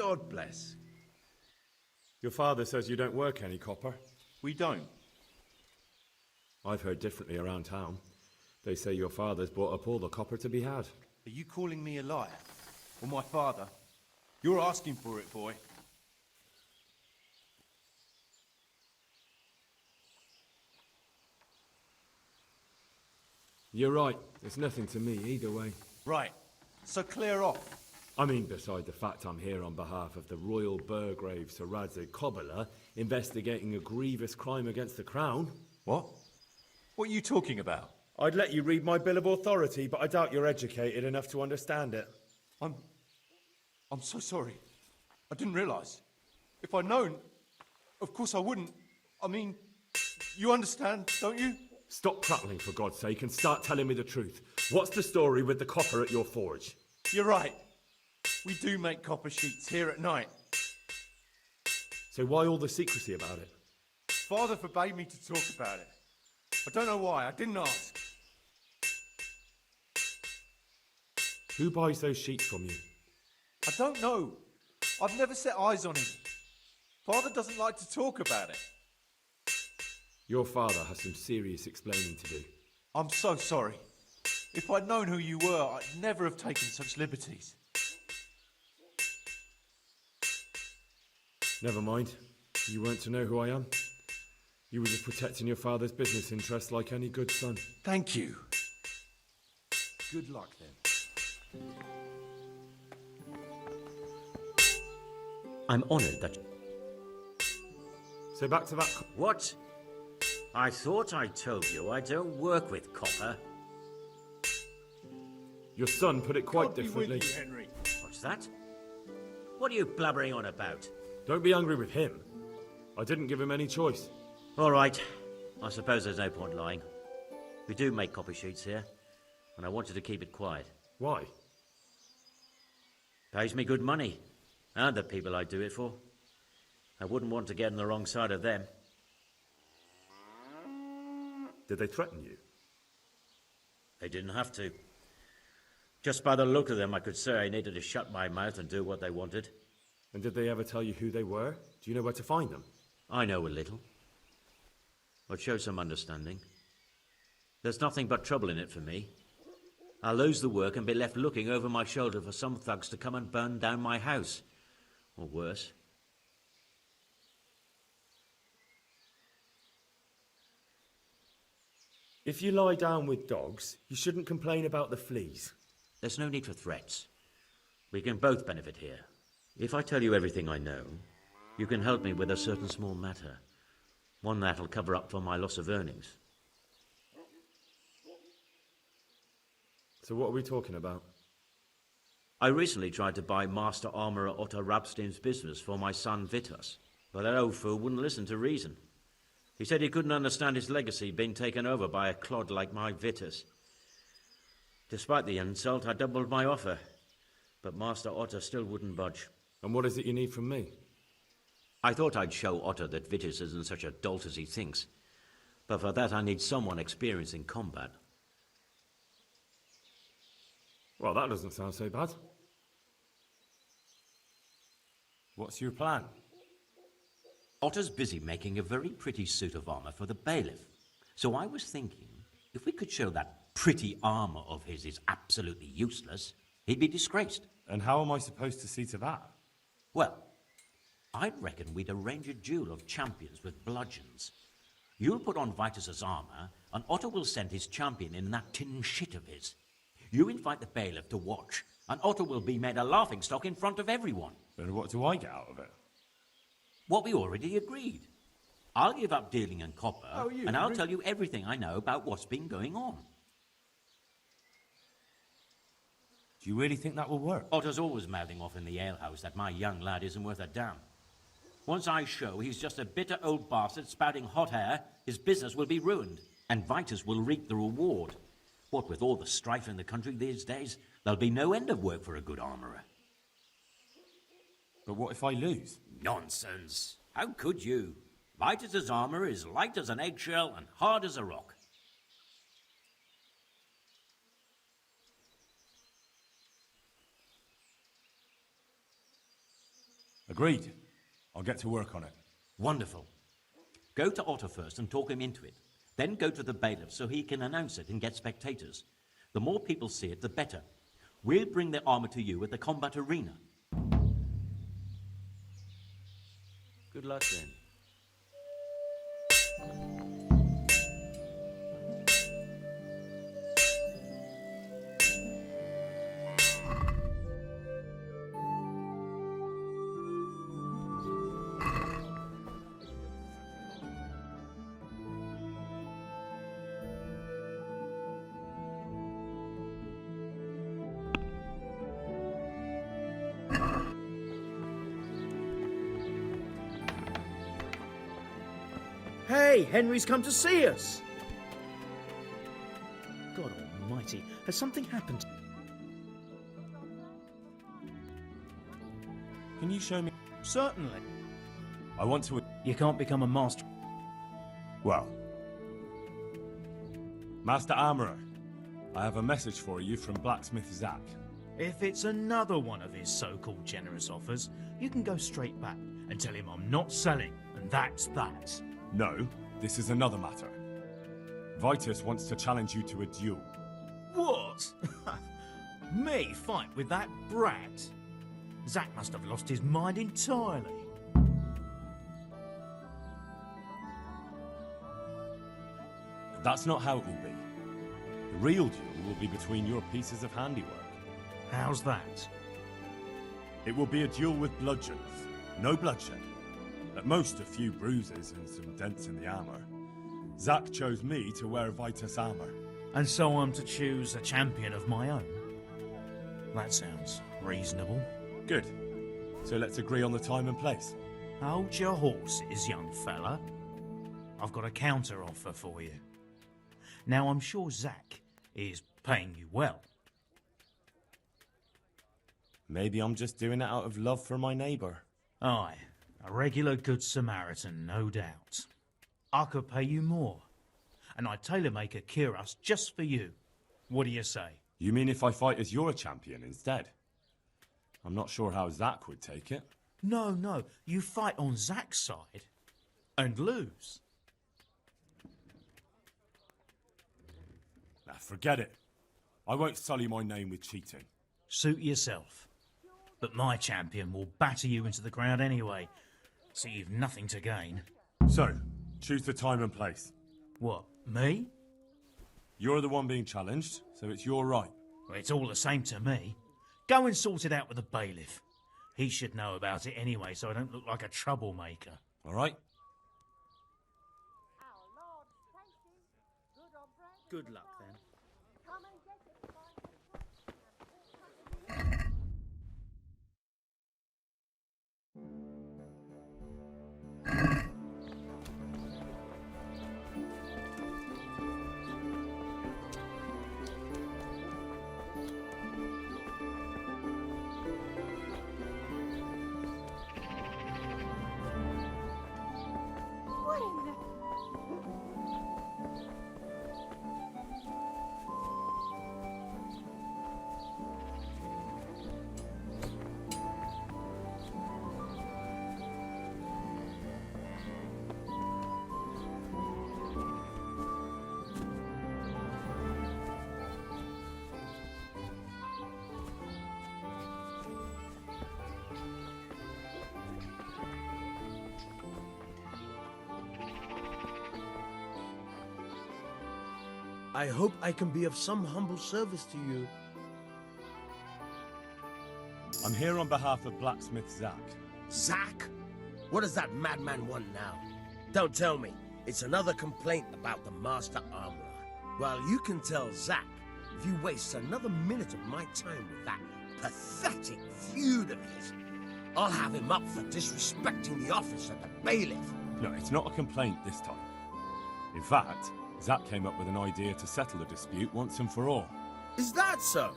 God bless. Your father says you don't work any copper. We don't. I've heard differently around town. They say your father's bought up all the copper to be had. Are you calling me a liar? Or my father? You're asking for it, boy. You're right. It's nothing to me either way. Right. So clear off. I mean, beside the fact I'm here on behalf of the Royal Burgrave Sir Radzig Kobyla, investigating a grievous crime against the Crown. What? What are you talking about? I'd let you read my Bill of Authority, but I doubt you're educated enough to understand it. I'm so sorry. I didn't realise. If I'd known, of course I wouldn't. I mean, you understand, don't you? Stop prattling, for God's sake, and start telling me the truth. What's the story with the copper at your forge? You're right. We do make copper sheets here at night. So why all the secrecy about it? Father forbade me to talk about it. I don't know why. I didn't ask. Who buys those sheets from you? I don't know. I've never set eyes on him. Father doesn't like to talk about it. Your father has some serious explaining to do. I'm so sorry. If I'd known who you were, I'd never have taken such liberties. Never mind. You weren't to know who I am. You were just protecting your father's business interests like any good son. Thank you. Good luck then. I'm honoured that... So back to that... What? I thought I told you I don't work with copper. Your son put it quite God be differently. with you, Henry. What's that? What are you blabbering on about? Don't be angry with him. I didn't give him any choice. All right. I suppose there's no point lying. We do make copy sheets here, and I wanted to keep it quiet. Why? Pays me good money, and the people I do it for. I wouldn't want to get on the wrong side of them. Did they threaten you? They didn't have to. Just by the look of them, I could say I needed to shut my mouth and do what they wanted. And did they ever tell you who they were? Do you know where to find them? I know a little. I'd show some understanding. There's nothing but trouble in it for me. I'll lose the work and be left looking over my shoulder for some thugs to come and burn down my house. Or worse. If you lie down with dogs, you shouldn't complain about the fleas. There's no need for threats. We can both benefit here. If I tell you everything I know, you can help me with a certain small matter. One that'll cover up for my loss of earnings. So what are we talking about? I recently tried to buy Master Armourer Otto Rabstein's business for my son Vitus, but that old fool wouldn't listen to reason. He said he couldn't understand his legacy being taken over by a clod like my Vitus. Despite the insult, I doubled my offer, but Master Otto still wouldn't budge. And what is it you need from me? I thought I'd show Otto that Vitus isn't such a dolt as he thinks, but for that I need someone experienced in combat. Well, that doesn't sound so bad. What's your plan? Otto's busy making a very pretty suit of armor for the bailiff. So I was thinking, if we could show that pretty armor of his is absolutely useless, he'd be disgraced. And how am I supposed to see to that? Well, I'd reckon we'd arrange a duel of champions with bludgeons. You'll put on Vitus's armor, and Otto will send his champion in that tin shit of his. You invite the bailiff to watch, and Otto will be made a laughingstock in front of everyone. And what do I get out of it? What we already agreed. I'll give up dealing in copper, and I'll Henry? tell you everything I know about what's been going on. Do you really think that will work? Otto's always mouthing off in the alehouse that my young lad isn't worth a damn. Once I show he's just a bitter old bastard spouting hot air, his business will be ruined, and Vitus will reap the reward. What with all the strife in the country these days, there'll be no end of work for a good armourer. But what if I lose? Nonsense. How could you? Vitus's armour is light as an eggshell and hard as a rock. Agreed. I'll get to work on it. Wonderful. Go to Otto first and talk him into it. Then go to the bailiff so he can announce it and get spectators. The more people see it, the better. We'll bring the armor to you at the combat arena. Good luck then. Hey, Henry's come to see us! God almighty, has something happened? Can you show me? Certainly. I want to... You can't become a master. Well... Master Armourer, I have a message for you from blacksmith Zack. If it's another one of his so-called generous offers, you can go straight back and tell him I'm not selling, and that's that. No, this is another matter. Vitus wants to challenge you to a duel. What? Me fight with that brat? Zack must have lost his mind entirely. That's not how it will be. The real duel will be between your pieces of handiwork. How's that? It will be a duel with bludgeons. No bloodshed. At most, a few bruises and some dents in the armor. Zack chose me to wear Vitus armor. And so I'm to choose a champion of my own? That sounds reasonable. Good. So let's agree on the time and place. Hold your horses, young fella. I've got a counter offer for you. Now, I'm sure Zack is paying you well. Maybe I'm just doing it out of love for my neighbour. Aye, a regular good Samaritan, no doubt. I could pay you more, and I'd tailor-make a cuirass just for you. What do you say? You mean if I fight as your champion instead? I'm not sure how Zack would take it. No, you fight on Zack's side and lose. Nah, forget it. I won't sully my name with cheating. Suit yourself. But my champion will batter you into the ground anyway, so you've nothing to gain. So, choose the time and place. What, me? You're the one being challenged, so it's your right. Well, it's all the same to me. Go and sort it out with the bailiff. He should know about it anyway, so I don't look like a troublemaker. All right? Good luck, then. What in the... I hope I can be of some humble service to you. I'm here on behalf of blacksmith Zack. Zack? What does that madman want now? Don't tell me. It's another complaint about the Master Armorer. Well, you can tell Zack if you waste another minute of my time with that pathetic feud of his. I'll have him up for disrespecting the office of the bailiff. No, it's not a complaint this time. In fact, Zack came up with an idea to settle the dispute once and for all. Is that so?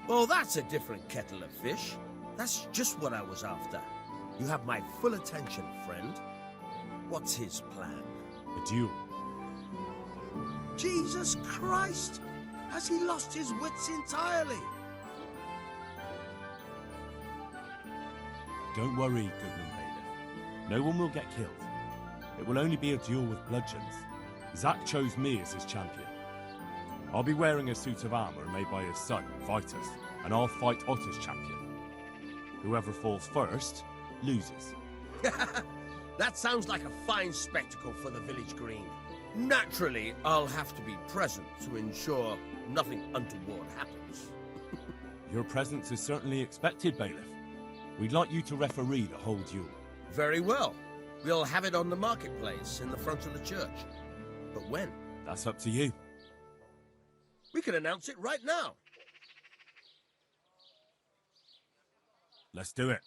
Well, that's a different kettle of fish. That's just what I was after. You have my full attention, friend. What's his plan? A duel. Jesus Christ! Has he lost his wits entirely? Don't worry, Goodman Bailiff. No one will get killed. It will only be a duel with bludgeons. Zack chose me as his champion. I'll be wearing a suit of armor made by his son, Vitus, and I'll fight Otter's champion. Whoever falls first, loses. That sounds like a fine spectacle for the village green. Naturally, I'll have to be present to ensure nothing untoward happens. Your presence is certainly expected, Bailiff. We'd like you to referee the whole duel. Very well. We'll have it on the marketplace in the front of the church. But when? That's up to you. We can announce it right now. Let's do it.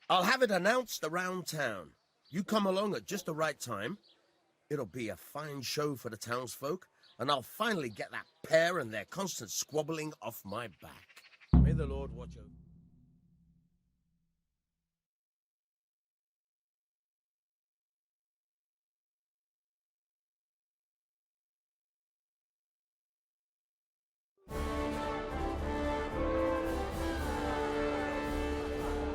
I'll have it announced around town. You come along at just the right time. It'll be a fine show for the townsfolk, and I'll finally get that pair and their constant squabbling off my back. May the Lord watch over.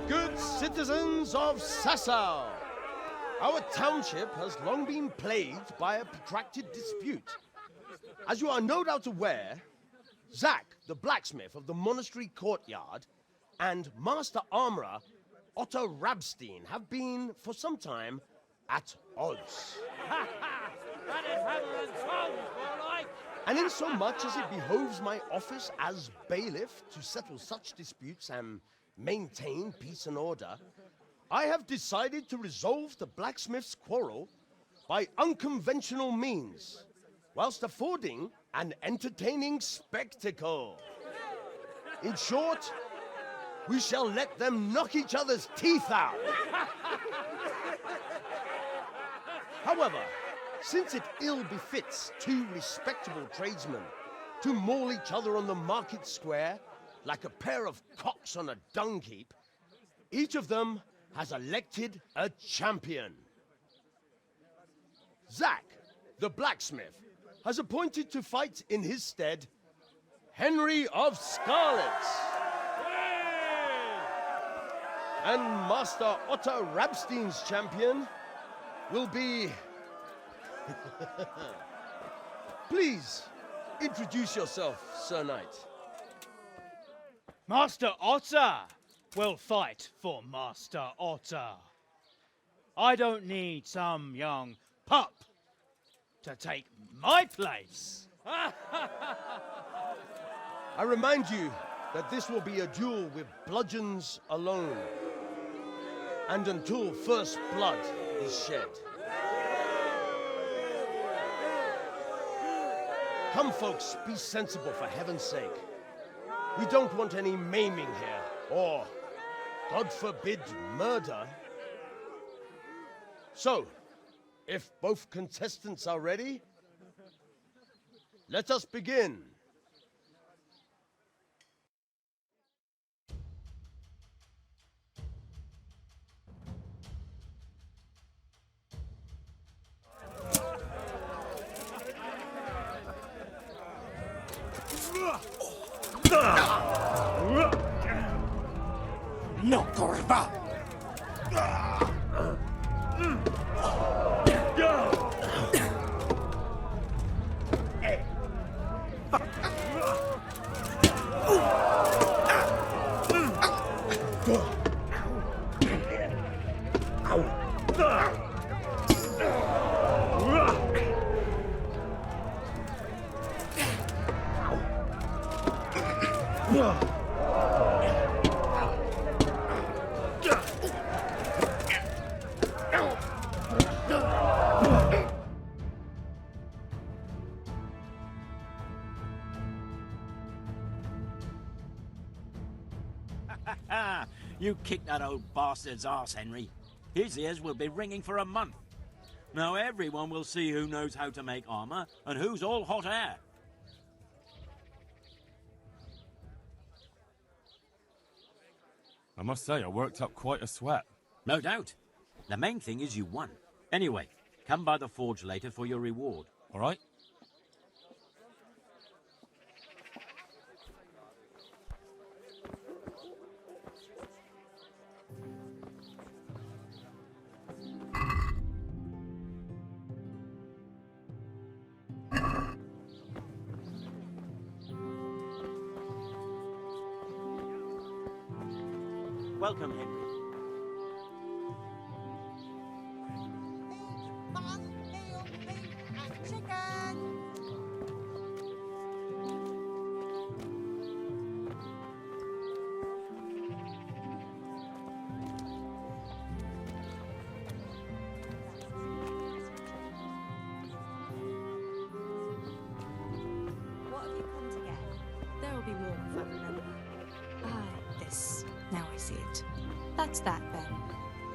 Good citizens of Sasau, our township has long been plagued by a protracted dispute. As you are no doubt aware, Zack, the blacksmith of the monastery courtyard, and Master Armorer Otto Rabstein have been, for some time, at odds. And in so much as it behoves my office as bailiff to settle such disputes and maintain peace and order, I have decided to resolve the blacksmith's quarrel by unconventional means, whilst affording an entertaining spectacle. In short, we shall let them knock each other's teeth out. However, since it ill befits two respectable tradesmen to maul each other on the market square like a pair of cocks on a dung heap, each of them has elected a champion. Zack, the blacksmith, has appointed to fight in his stead Henry of Scarlet. And Master Otto Rabstein's champion will be... Please, introduce yourself, Sir Knight. Master Otter will fight for Master Otter. I don't need some young pup to take my place. I remind you that this will be a duel with bludgeons alone, and until first blood is shed. Come, folks, be sensible for heaven's sake. We don't want any maiming here, or, God forbid, murder. So, if both contestants are ready, let us begin. No, Corva! You kicked that old bastard's arse, Henry. His ears will be ringing for a month. Now everyone will see who knows how to make armor and who's all hot air. I must say, I worked up quite a sweat. No doubt. The main thing is you won. Anyway, come by the forge later for your reward. All right? Welcome, Henry. Mutton, veal, beef, and chicken. What have you come to get? There will be more if I remember. Ah, this. Now I see it. That's that, then.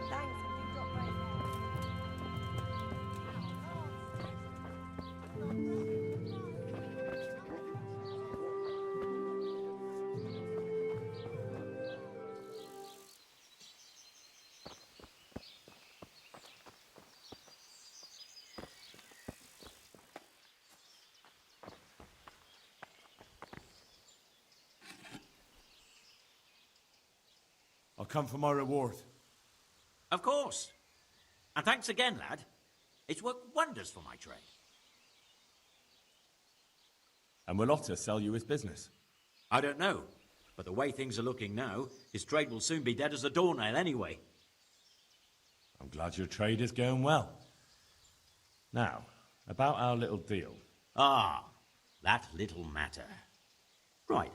Thanks, something dropped right there. I'll come for my reward. Of course. And thanks again, lad. It's worked wonders for my trade. And will Otter sell you his business? I don't know, but the way things are looking now, his trade will soon be dead as a doornail anyway. I'm glad your trade is going well. Now, about our little deal. Ah, that little matter. Right,